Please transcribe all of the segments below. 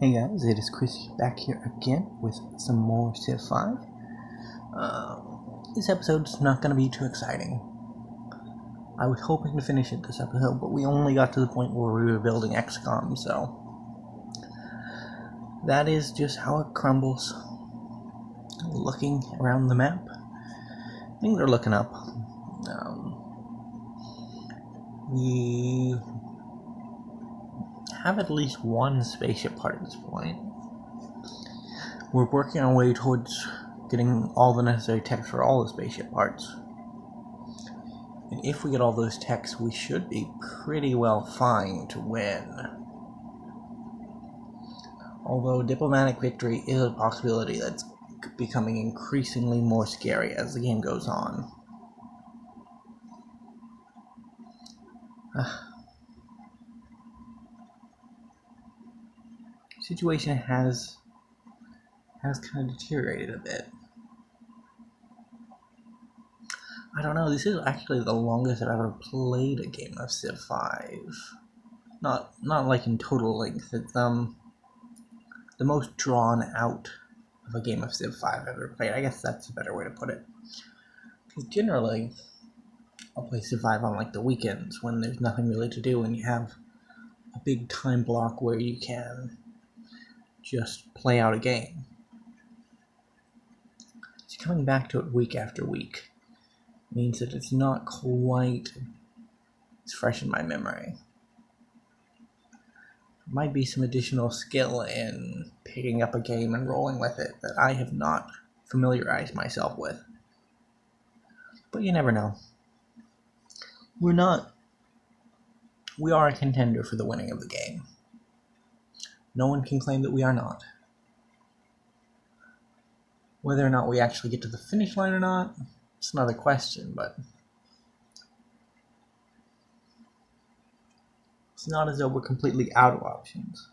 Hey guys, it is Chris back here again with some more Civ 5. This episode's not going to be too exciting. I was hoping to finish it this episode, but we only got to the point where we were building XCOM, so that is just how it crumbles. Looking around the map, things are looking up. We have at least one spaceship part at this point. We're working our way towards getting all the necessary techs for all the spaceship parts. And if we get all those techs, we should be pretty well fine to win. Although diplomatic victory is a possibility that's becoming increasingly more scary as the game goes on. Situation has kind of deteriorated a bit. I don't know, this is actually the longest I've ever played a game of Civ 5. Not like in total length, it's the most drawn out of a game of Civ 5 I've ever played. I guess that's a better way to put it. Because generally, I'll play Civ 5 on like the weekends when there's nothing really to do and you have a big time block where you can just play out a game. So coming back to it week after week means that it's not quite as fresh in my memory. There might be some additional skill in picking up a game and rolling with it that I have not familiarized myself with. But you never know. We are a contender for the winning of the game. No one can claim that we are not. Whether or not we actually get to the finish line or not, it's another question, but it's not as though we're completely out of options.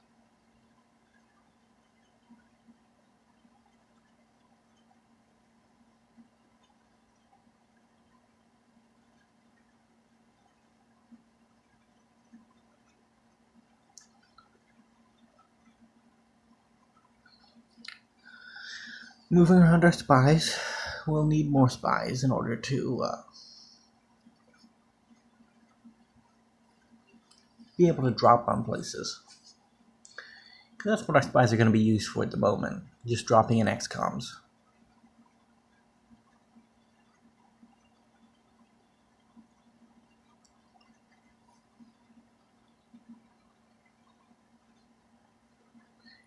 Moving around our spies, we'll need more spies in order to be able to drop on places. Because that's what our spies are going to be used for at the moment, just dropping in XCOMs.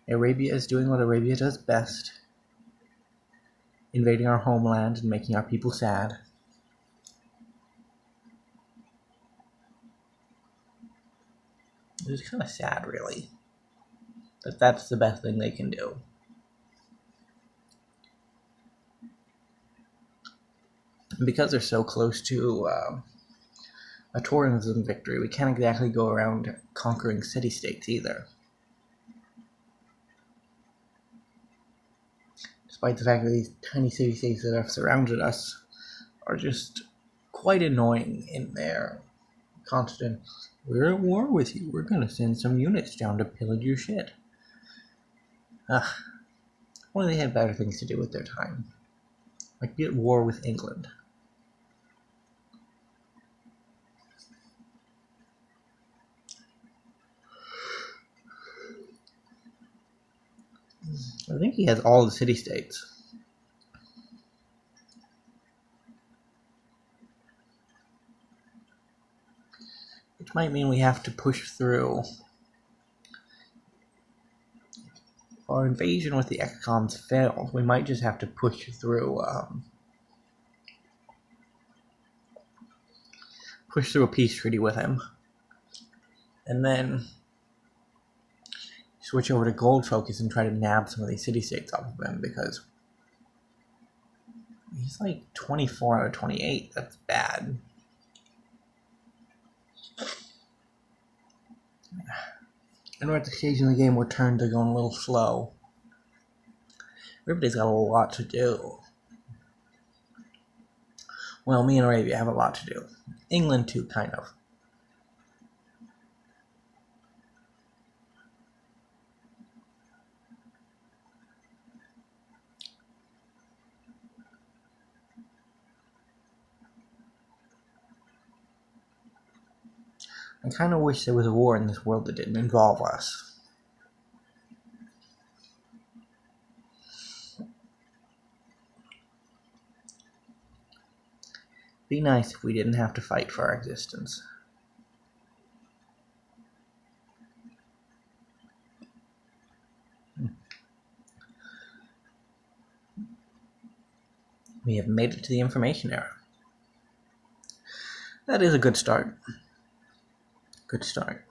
Arabia is doing what Arabia does best. Invading our homeland and making our people sad. It's kind of sad, really, that that's the best thing they can do. And because they're so close to a tourism victory, we can't exactly go around conquering city-states either. Despite the fact that these tiny city-states that have surrounded us are just quite annoying in their constant, we're at war with you, we're gonna send some units down to pillage your shit. Well, they had better things to do with their time. Like be at war with England. I think he has all the city-states. Which might mean we have to push through. If our invasion with the XCOMs fails, we might just have to push through a peace treaty with him. And then switch over to gold focus and try to nab some of these city-states off of him, because he's like 24 out of 28. That's bad. And we're at the stage in the game where turns are going a little slow. Everybody's got a lot to do. Well, me and Arabia have a lot to do. England too, kind of. I kind of wish there was a war in this world that didn't involve us. Be nice if we didn't have to fight for our existence. We have made it to the information era. That is a good start. Good start.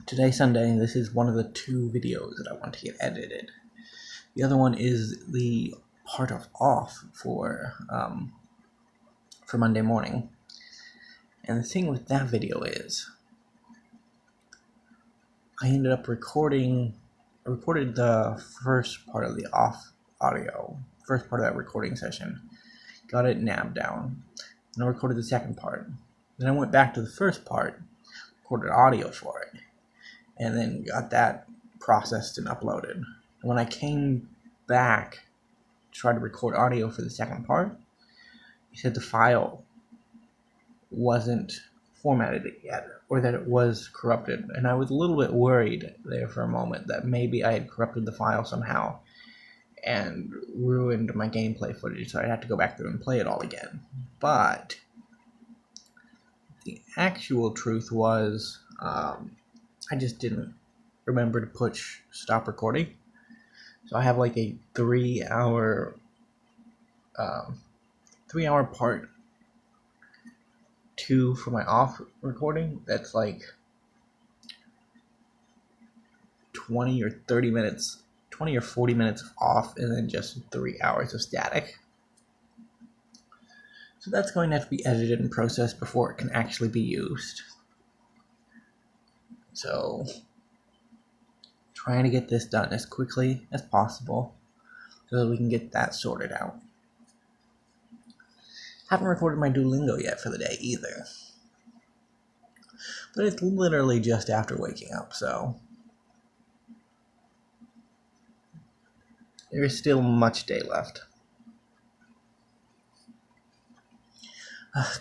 Today, Sunday, this is one of the 2 videos that I want to get edited. The other one is the part of off for Monday morning. And the thing with that video is, I ended up recorded the first part of the off audio, first part of that recording session, got it nabbed down, and I recorded the second part. Then I went back to the first part, recorded audio for it, and then got that processed and uploaded. And when I came back to try to record audio for the second part, he said the file wasn't formatted yet, or that it was corrupted. And I was a little bit worried there for a moment that maybe I had corrupted the file somehow and ruined my gameplay footage, so I'd have to go back through and play it all again. But the actual truth was, I just didn't remember to push stop recording. So I have like a 3-hour part 2 for my off recording. That's like 20 or 40 minutes of off, and then just 3 hours of static. So that's going to have to be edited and processed before it can actually be used. So, trying to get this done as quickly as possible so that we can get that sorted out. Haven't recorded my Duolingo yet for the day either. But it's literally just after waking up, so there is still much day left.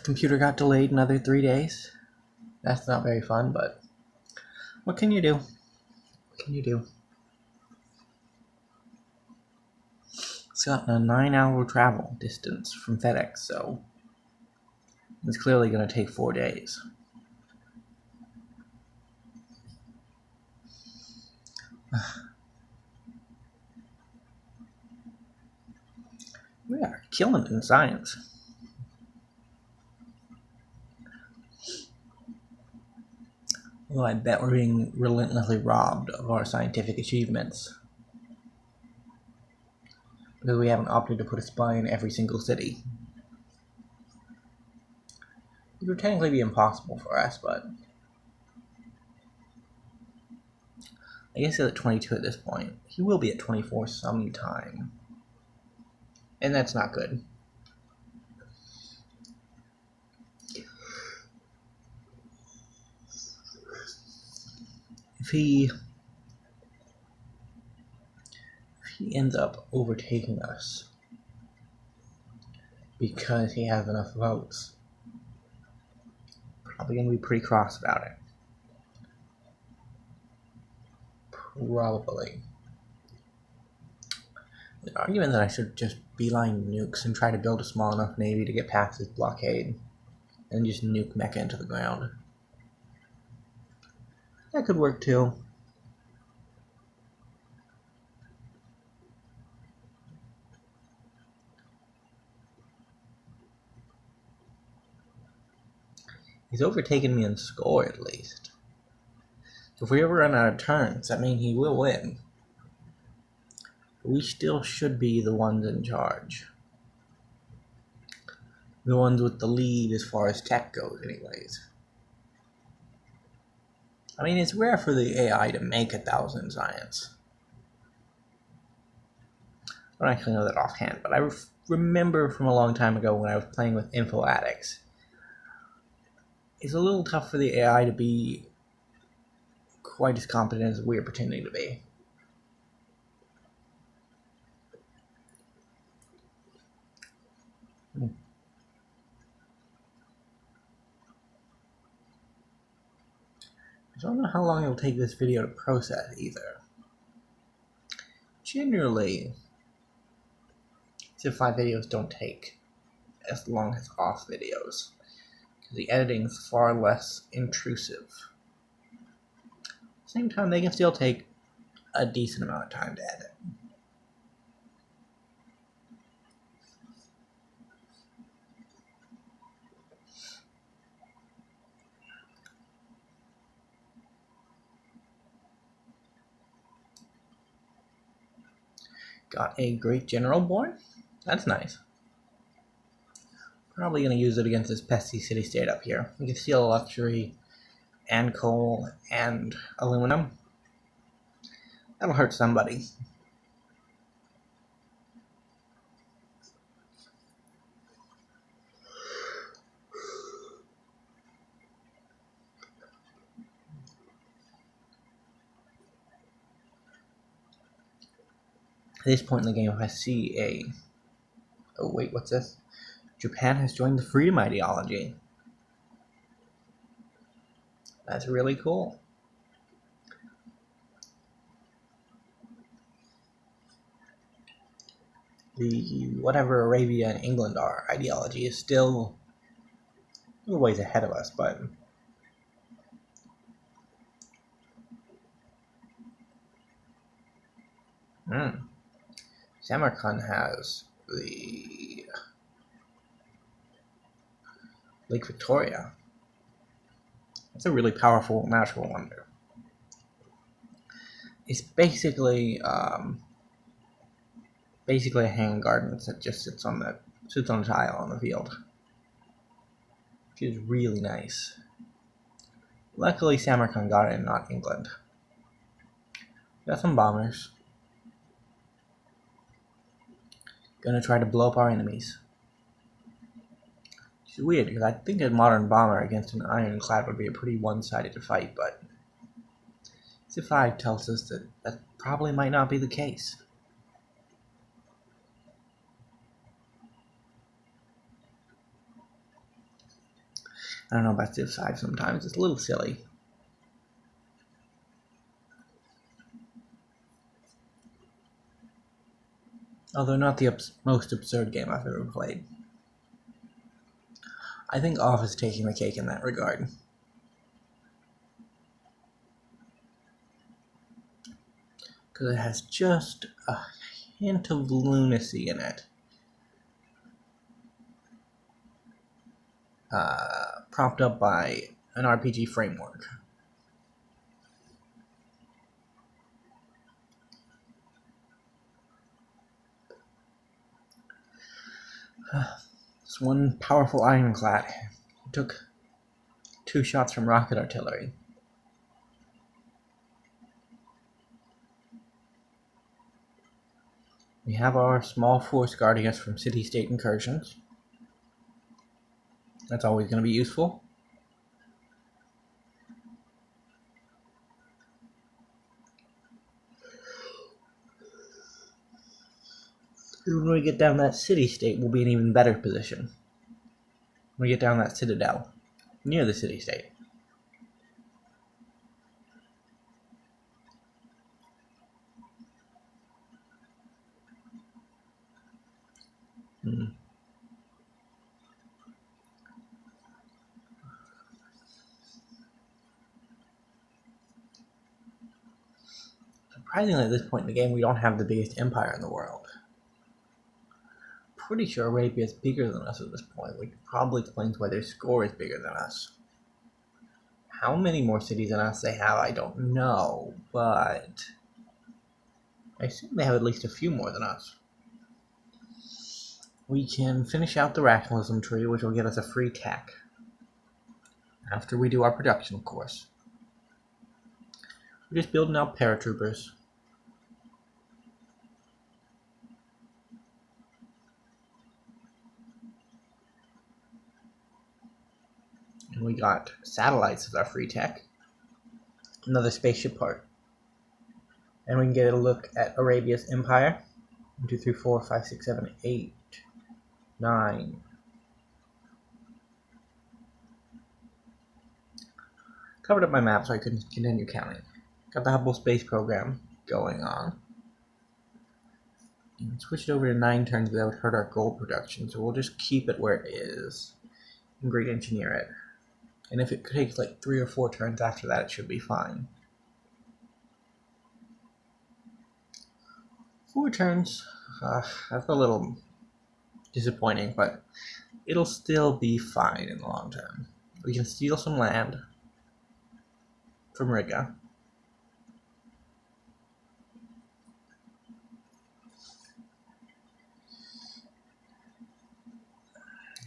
Computer got delayed another 3 days. That's not very fun, but what can you do? It's got a 9-hour travel distance from FedEx, so it's clearly going to take 4 days. We are killing it in science. Although I bet we're being relentlessly robbed of our scientific achievements, because we haven't opted to put a spy in every single city. It would technically be impossible for us, but I guess he's at 22 at this point. He will be at 24 sometime. And that's not good. If he ends up overtaking us because he has enough votes, probably going to be pretty cross about it. Probably. The argument that I should just beeline nukes and try to build a small enough navy to get past this blockade and just nuke Mecca into the ground. That could work too. He's overtaken me in score, at least. If we ever run out of turns, that means he will win. But we still should be the ones in charge. The ones with the lead as far as tech goes, anyways. I mean, it's rare for the AI to make 1,000 science. I don't actually know that offhand, but I remember from a long time ago when I was playing with Info Addicts. It's a little tough for the AI to be quite as competent as we're pretending to be. I don't know how long it'll take this video to process either. Generally, Civ 5 videos don't take as long as off videos, because the editing is far less intrusive. At the same time, they can still take a decent amount of time to edit. Got a great general born? That's nice. Probably going to use it against this pesky city-state up here. We can steal luxury and coal and aluminum. That'll hurt somebody. At this point in the game, if I see a... Oh wait, what's this? Japan has joined the freedom ideology. That's really cool. The whatever Arabia and England are ideology is still a little ways ahead of us, but Samarkand has the Lake Victoria. It's a really powerful natural wonder. It's basically a hanging garden that just sits on the tile on the field, which is really nice. Luckily, Samarkand got it, not England. Got some bombers. Gonna try to blow up our enemies. Which is weird, because I think a modern bomber against an ironclad would be a pretty one-sided fight, but Civ 5 tells us that that probably might not be the case. I don't know about Civ 5 sometimes, it's a little silly. Although not the most absurd game I've ever played. I think Off is taking the cake in that regard. Because it has just a hint of lunacy in it. Propped up by an RPG framework. This one powerful ironclad took 2 shots from rocket artillery. We have our small force guarding us from city-state incursions. That's always going to be useful. When we get down that city-state, we'll be in an even better position. When we get down that citadel, near the city-state. Surprisingly, at this point in the game, we don't have the biggest empire in the world. Pretty sure Arabia is bigger than us at this point, which probably explains why their score is bigger than us. How many more cities than us they have, I don't know, but I assume they have at least a few more than us. We can finish out the rationalism tree, which will get us a free tech after we do our production course. We're just building out paratroopers. And we got satellites as our free tech. Another spaceship part. And we can get a look at Arabia's empire. 1, 2, 3, 4, 5, 6, 7, 8, 9. Covered up my map so I couldn't continue counting. Got the Hubble space program going on. And switched over to 9 turns, but that would hurt our gold production, so we'll just keep it where it is. And great engineer it. And if it takes like 3 or 4 turns after that, it should be fine. 4 turns, that's a little disappointing, but it'll still be fine in the long term. We can steal some land from Riga.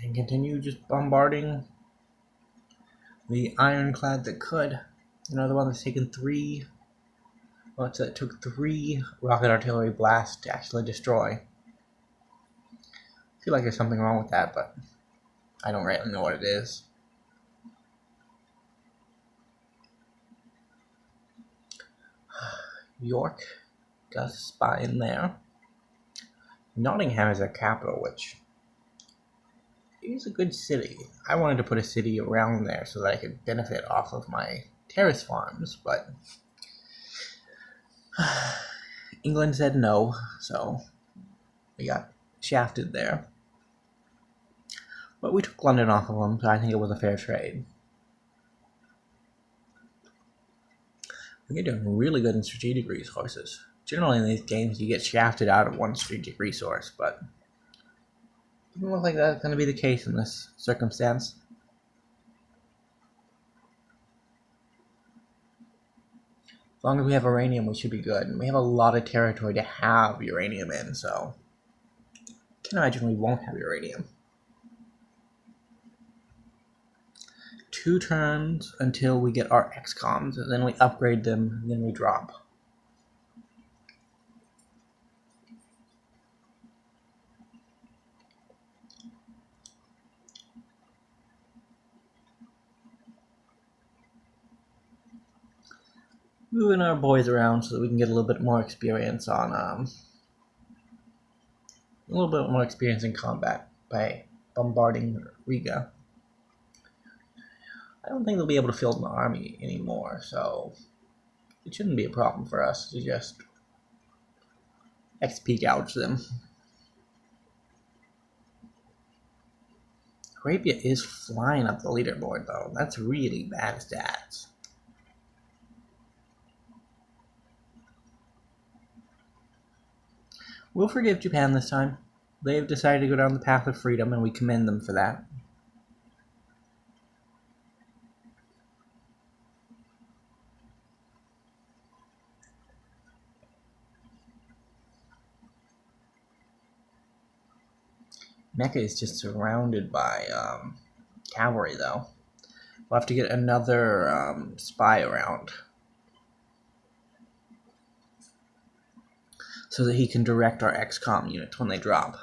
And continue just bombarding the ironclad that could. Another one that's taken 3. Well, it took 3 rocket artillery blasts to actually destroy. I feel like there's something wrong with that, but I don't really know what it is. York got a spy in there. Nottingham is our capital, which is a good city. I wanted to put a city around there so that I could benefit off of my terrace farms, but England said no, so we got shafted there. But we took London off of them, so I think it was a fair trade. We're doing really good in strategic resources. Generally in these games you get shafted out of one strategic resource, but it doesn't look like that's going to be the case in this circumstance. As long as we have uranium, we should be good. And we have a lot of territory to have uranium in, so I can't imagine we won't have uranium. 2 turns until we get our XCOMs, and then we upgrade them, and then we drop. Moving our boys around so that we can get a little bit more experience on a little bit more experience in combat by bombarding Riga. I don't think they'll be able to field an army anymore, so it shouldn't be a problem for us to just XP gouge them. Arabia is flying up the leaderboard though. That's really bad stats. We'll forgive Japan this time. They've decided to go down the path of freedom, and we commend them for that. Mecca is just surrounded by cavalry, though. We'll have to get another spy around so that he can direct our XCOM units when they drop.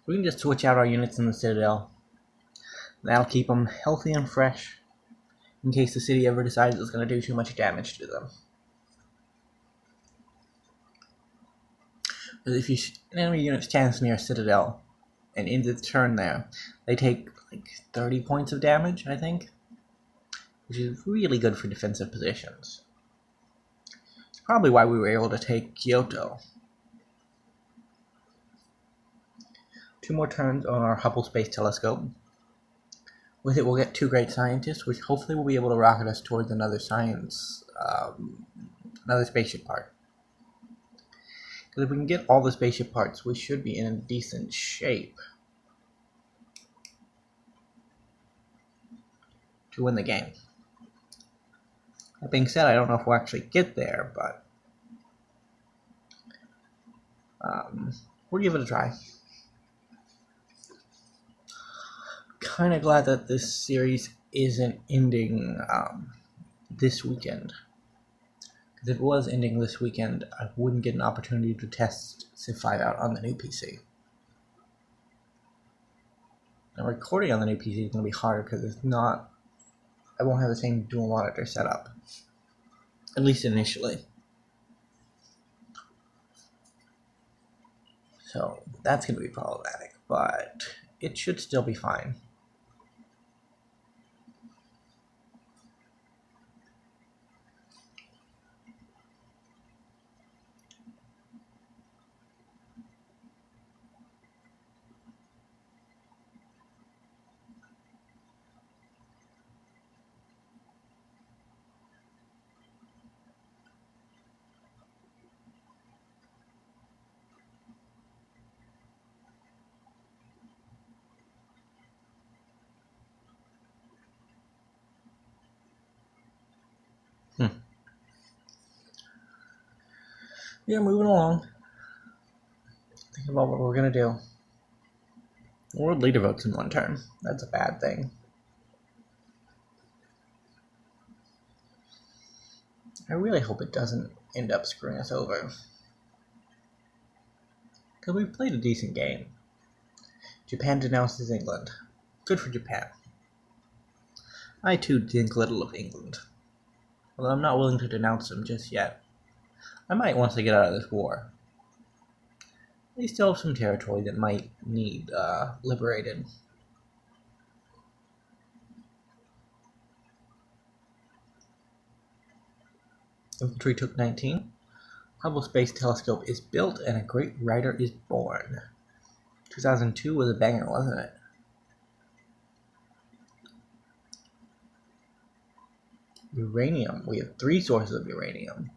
We can just switch out our units in the Citadel. That'll keep them healthy and fresh in case the city ever decides it's going to do too much damage to them. Because if an enemy unit stands near a Citadel and ends its turn there, they take like 30 points of damage, I think, which is really good for defensive positions. It's probably why we were able to take Kyoto. 2 more turns on our Hubble Space Telescope. With it, we'll get 2 great scientists, which hopefully will be able to rocket us towards another another spaceship part. Because if we can get all the spaceship parts, we should be in decent shape to win the game. That being said, I don't know if we'll actually get there, but we'll give it a try. Kind of glad that this series isn't ending this weekend. Because if it was ending this weekend, I wouldn't get an opportunity to test Civ 5 out on the new PC. Now, recording on the new PC is going to be harder because I won't have the same dual monitor setup. At least initially. So that's going to be problematic, but it should still be fine. Yeah, moving along. Think about what we're going to do. World leader votes in one turn. That's a bad thing. I really hope it doesn't end up screwing us over. Because we've played a decent game. Japan denounces England. Good for Japan. I too think little of England. Although I'm not willing to denounce them just yet. I might once I get out of this war. They still have some territory that might need liberated. Infantry took 19. Hubble Space Telescope is built and a great writer is born. 2002 was a banger, wasn't it? Uranium. We have 3 sources of uranium.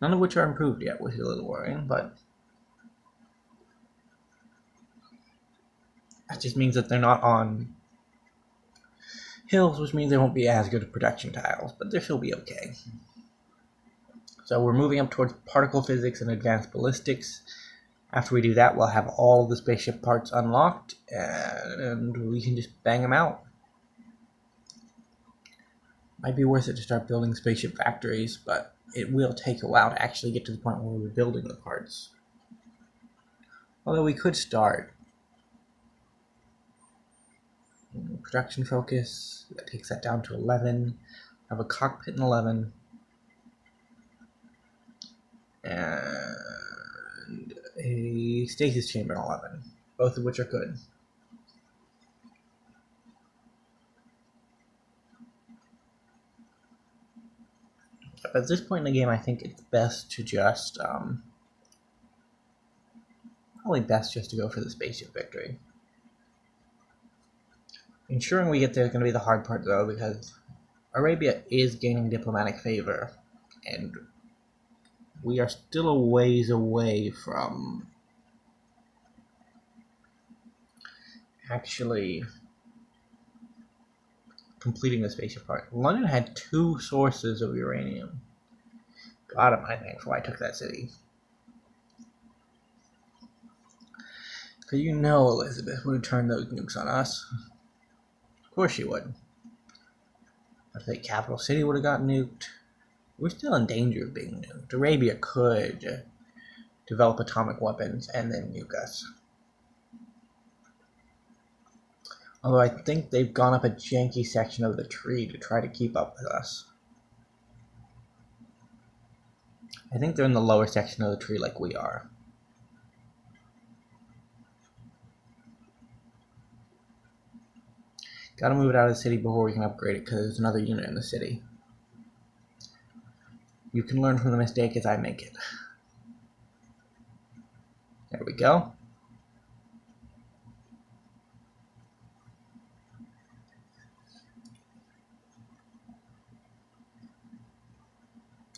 None of which are improved yet, which is a little worrying, but that just means that they're not on hills, which means they won't be as good at production tiles, but they'll still be okay. So we're moving up towards particle physics and advanced ballistics. After we do that, we'll have all the spaceship parts unlocked, and we can just bang them out. Might be worth it to start building spaceship factories, but it will take a while to actually get to the point where we're building the parts. Although we could start. Production focus, that takes that down to 11. Have a cockpit in 11. And a stasis chamber in 11. Both of which are good. At this point in the game, I think it's best to just, probably best just to go for the spaceship victory. Ensuring we get there is going to be the hard part, though, because Arabia is gaining diplomatic favor, and we are still a ways away from actually completing the spaceship part. London had 2 sources of uranium. God, am I thankful I took that city. Because you know Elizabeth would turn those nukes on us. Of course she would. If the capital city would have got nuked, we're still in danger of being nuked. Arabia could develop atomic weapons and then nuke us. Although I think they've gone up a janky section of the tree to try to keep up with us. I think they're in the lower section of the tree like we are. Gotta move it out of the city before we can upgrade it because there's another unit in the city. You can learn from the mistake as I make it. There we go.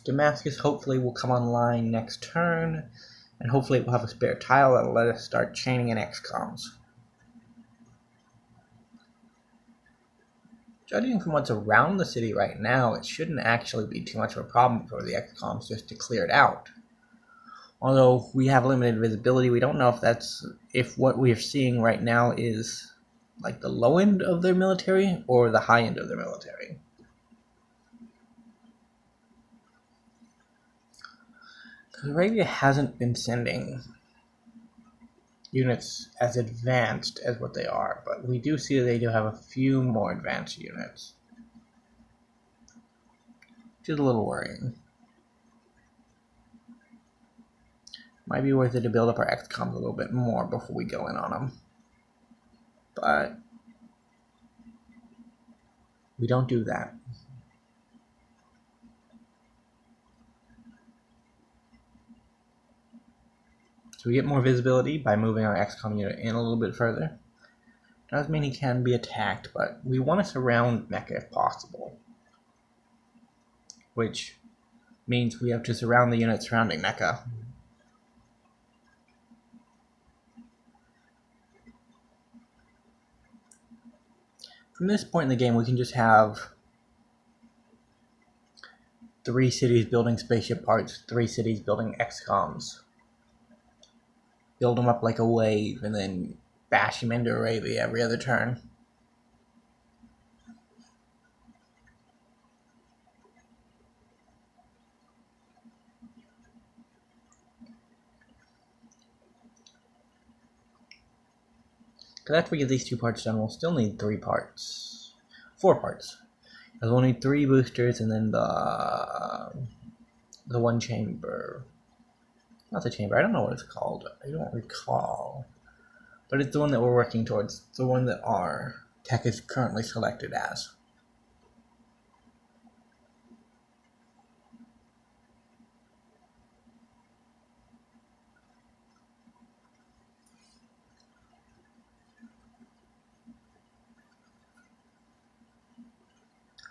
Damascus hopefully will come online next turn, and hopefully it will have a spare tile that'll let us start chaining in XComs. Judging from what's around the city right now, it shouldn't actually be too much of a problem for the XComs just to clear it out. Although we have limited visibility, we don't know if what we are seeing right now is like the low end of their military or the high end of their military. Arabia hasn't been sending units as advanced as what they are, but we do see that they do have a few more advanced units, which is a little worrying. Might be worth it to build up our XCOMs a little bit more before we go in on them, but we don't do that. So we get more visibility by moving our XCOM unit in a little bit further. Doesn't mean he can be attacked, but we want to surround Mecca if possible, which means we have to surround the unit surrounding Mecca. From this point in the game, we can just have 3 cities building spaceship parts, 3 cities building XCOMs. Build them up like a wave, and then bash them into Arabia every other turn. Because after we get these 2 parts done, we'll still need 3 parts. 4 parts. Because we'll need 3 boosters, and then the one chamber. Not the chamber, I don't know what it's called. I don't recall. But it's the one that we're working towards. It's the one that our tech is currently selected as.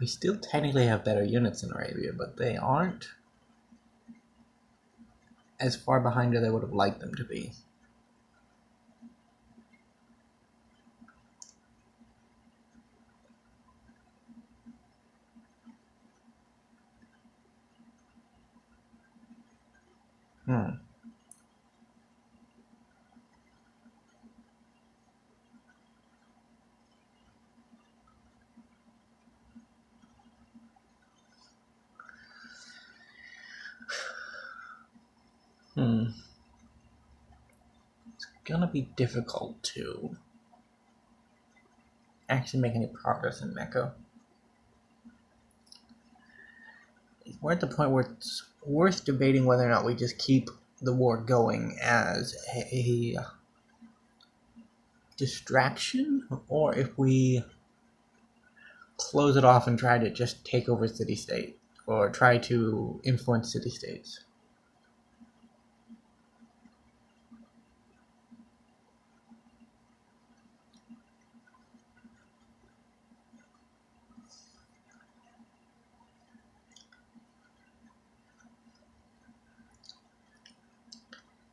We still technically have better units in Arabia, but they aren't as far behind as I would have liked them to be. It's gonna be difficult to actually make any progress in Mecca. We're at the point where it's worth debating whether or not we just keep the war going as a distraction, or if we close it off and try to just take over city-state, or try to influence city-states.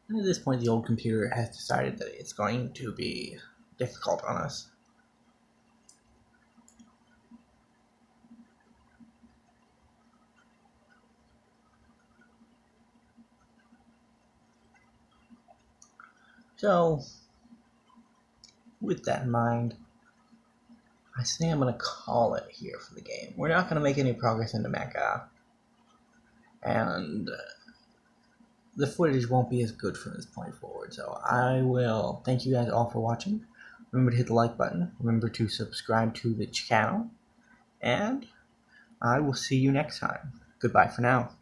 And at this point, the old computer has decided that it's going to be difficult on us. So, with that in mind, I think I'm going to call it here for the game. We're not going to make any progress into Mecca, and the footage won't be as good from this point forward. So I will thank you guys all for watching. Remember to hit the like button. Remember to subscribe to the channel. And I will see you next time. Goodbye for now.